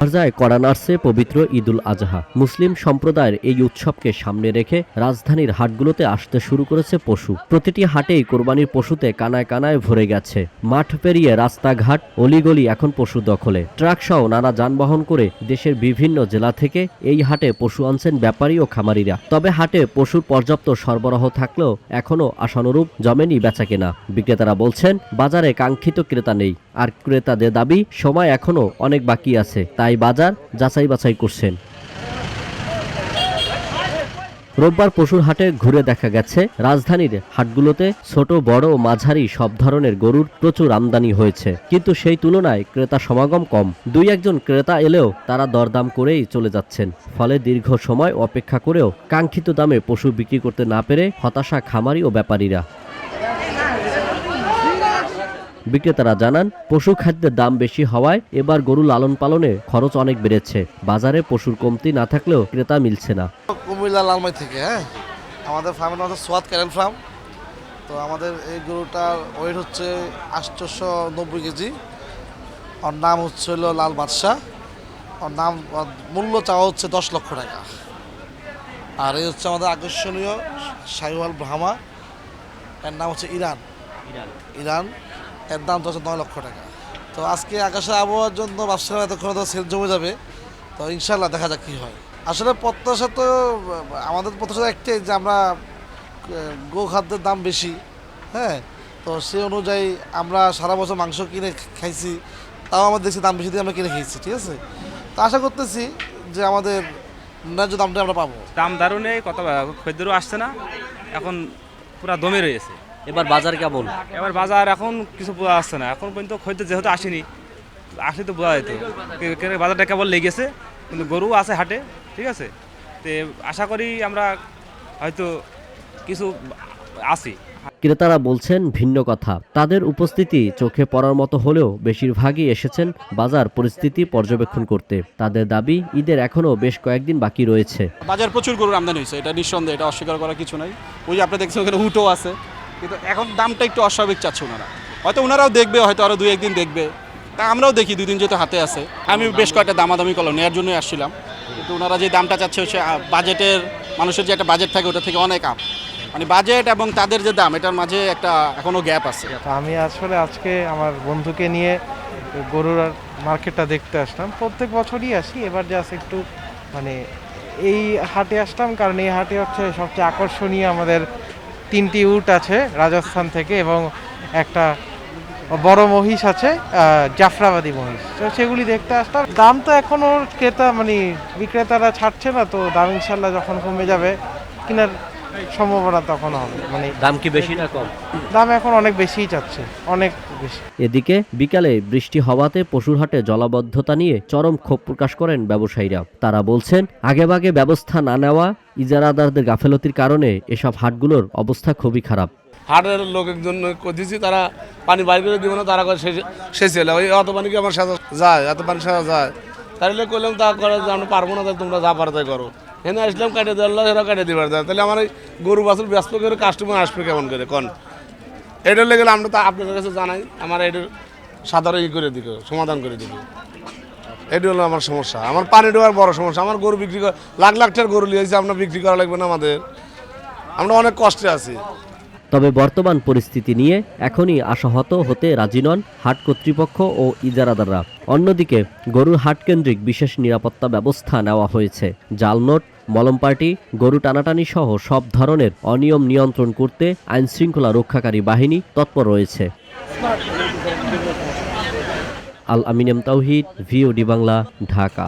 দরজায় কড়া নাড়ছে পবিত্র ঈদুল আজহা। মুসলিম সম্প্রদায়ের এই উৎসবকে সামনে রেখে রাজধানীর হাটগুলোতে আসতে শুরু করেছে পশু। প্রতিটি হাটেই কোরবানির পশুতে কানায় কানায় ভরে গেছে। মাঠ পেরিয়ে রাস্তাঘাট অলিগলি এখন পশু দখলে। ট্রাক সহ নানা যানবাহন করে দেশের বিভিন্ন জেলা থেকে এই হাটে পশু আনছেন ব্যাপারী ও খামারিরা। তবে হাটে পশুর পর্যাপ্ত সরবরাহ থাকলেও এখনও আশানুরূপ জমেনি বেচাকেনা। বিক্রেতারা বলছেন বাজারে কাঙ্ক্ষিত ক্রেতা নেই, আর ক্রেতাদের দাবি সময় এখনও অনেক বাকি আছে, তাই বাজার যাচাই বাছাই করছেন। রোববার পশুর হাটে ঘুরে দেখা গেছে রাজধানীর হাটগুলোতে ছোট বড় ও মাঝারি সব ধরনের গরুর প্রচুর আমদানি হয়েছে, কিন্তু সেই তুলনায় ক্রেতা সমাগম কম। দুই একজন ক্রেতা এলেও তারা দরদাম করেই চলে যাচ্ছেন। ফলে দীর্ঘ সময় অপেক্ষা করেও কাঙ্ক্ষিত দামে পশু বিক্রি করতে না পেরে হতাশা খামারি ও ব্যাপারীরা। বিক্রেতারা জানান পশু খাদ্যের দাম বেশি হওয়ায় এবার গরু লালন পালনে খরচ অনেক বেড়েছে। বাজারে পশুর কমতি না থাকলেও ক্রেতা মিলছে না। কুমিল্লা লালমাই থেকে আমাদের ফার্মের নাম হচ্ছে সোয়াদ ক্যারেল ফার্ম। তো আমাদের এই গরুটার ওয়েট হচ্ছে 890 কেজি। ওর নাম হচ্ছে হলো লাল বাদশাহ। ওর নাম মূল্য চাওয়া হচ্ছে 10 লক্ষ টাকা। আর এই হচ্ছে আমাদের আকর্ষণীয় শাহিওয়াল ব্রাহ্মা, এর নাম হচ্ছে ইরান। এর দাম তো হচ্ছে 9 লক্ষ টাকা। তো আজকে আকাশের আবহাওয়ার জন্য ভাবছিলাম এতক্ষণ তো সেল জমে যাবে, তো ইনশাল্লাহ দেখা যাক কী হয়। আসলে প্রত্যাশা তো আমাদের প্রত্যাশা একটাই যে আমরা গো খাদ্যের দাম বেশি, তো সেই অনুযায়ী আমরা সারা বছর মাংস কিনে খাইছি, তাও আমাদের দেখছি দাম বেশি দিয়ে আমরা কিনে খেয়েছি, ঠিক আছে। তো আশা করতেছি যে আমাদের ন্যায্য দামটা আমরা পাবো। দাম দারুণে কত খদ্দেরও আসছে না, এখন পুরো দমে রয়েছে। এবার বাজার কেমন? এবার বাজার এখন কিছু বোঝা আসছে না, এখন পর্যন্ত খদ্দের যেহেতু আসেনি, আসলে তো বোঝা যেত বাজারটা কেবল লেগেছে, কিন্তু গরু আছে হাটে, ঠিক আছে। তো আশা করি আমরা হয়তো কিছু আসি। ক্রেতারা বলছেন ভিন্ন কথা। তাদের উপস্থিতি চোখে পড়ার মতো হলেও বেশিরভাগই এসেছেন বাজার পরিস্থিতি পর্যবেক্ষণ করতে। তাদের দাবি ঈদের এখনও বেশ কয়েকদিন বাকি রয়েছে। বাজার প্রচুর গরুর আমদানি হয়েছে, এটা নিঃসন্দেহে, এটা অস্বীকার করার কিছু নাই। ওই যে আপনি দেখছেন ওখানে উটও আছে, কিন্তু এখন দামটা একটু অস্বাভাবিক চাচ্ছে ওনারা। হয়তো ওনারাও দেখবে, হয়তো আরও 2-1 দিন দেখবে, তা আমরাও দেখি 2 দিন যেহেতু হাতে আছে। আমি বেশ কয়েকটা দামাদামি করলাম, নেওয়ার জন্যই আসছিলাম, কিন্তু ওনারা যে দামটা চাচ্ছে হচ্ছে বাজেটের, মানুষের যে একটা বাজেট থাকে ওটা থেকে অনেক আপ, মানে বাজেট এবং তাদের যে দাম এটার মাঝে একটা এখনো গ্যাপ আছে। আমি আসলে আজকে আমার বন্ধুকে নিয়ে গরুর মার্কেটটা দেখতে আসলাম। প্রত্যেক বছরই আসি, এবার জাস্ট একটু মানে এই হাটে আসলাম, কারণ এই হাটে হচ্ছে সবচেয়ে আকর্ষণীয় আমাদের 3টি উট আছে রাজস্থান থেকে, এবং একটা বড় মহিষ আছে, জাফরাবাদী মহিষ। তো সেগুলি দেখতে আসলাম। দাম তো এখনও ক্রেতা মানে বিক্রেতারা ছাড়ছে না, তো দাম ইনশাল্লাহ যখন কমে যাবে কেনার সম্ভাবনা তখন হবে। মানে দাম কি বেশি না কম? দাম এখন অনেক বেশিই চাচ্ছে, অনেক বেশি। এদিকে বিকালে বৃষ্টি হওয়াতে পশুর হাটে জলাবদ্ধতা নিয়ে চরম ক্ষোভ প্রকাশ করেন ব্যবসায়ীরা। তারা বলছেন আগেভাগে ব্যবস্থা না নেওয়া, ইজারাদারদের গাফেলতির কারণে এসব হাটগুলোর অবস্থা খুবই খারাপ। হাটের লোকের জন্য দিচ্ছি, তারা পানি বাইর করে দিব না, তারা করে শেষ এলে ওই অত পানি কি আমার সাথে যায়, এত পানি সাথে যায়, তাহলে করলাম তা করে আমরা পারবো না, তাহলে তোমরা যা পারো তাই করো। এখানে আসলাম কাটে দেওয়ার, এরা কাটে দিবার দেয়, তাহলে আমার এই গরু বাছুর ব্যস্ত করে কাস্টমার আসবে কেমন করে কন? এটার লেগে আমরা তা আপনাদের কাছে জানাই, আমার এটার সাধারণ করে দিকে সমাধান করে দিবে। এটি হলো আমার সমস্যা, আমার পানি দেওয়ার বড় সমস্যা। আমার গরু বিক্রি করে লাখ লাখ টাকার গরু নিয়েছি, আমরা বিক্রি করা লাগবে না আমাদের, আমরা অনেক কষ্টে আছি। তবে বর্তমান পরিস্থিতি নিয়ে এখনই আশাহত হতে রাজি নন হাট কর্তৃপক্ষ ও ইজারাদাররা। অন্যদিকে গরুর হাট কেন্দ্রিক বিশেষ নিরাপত্তা ব্যবস্থা নেওয়া হয়েছে। জালনোট, মলম পার্টি, গরু টানাটানি সহ সব ধরনের অনিয়ম নিয়ন্ত্রণ করতে আইনশৃঙ্খলা রক্ষাকারী বাহিনী তৎপর রয়েছে। আল আমিন এম তাওহিদ, ভিওডি বাংলা, ঢাকা।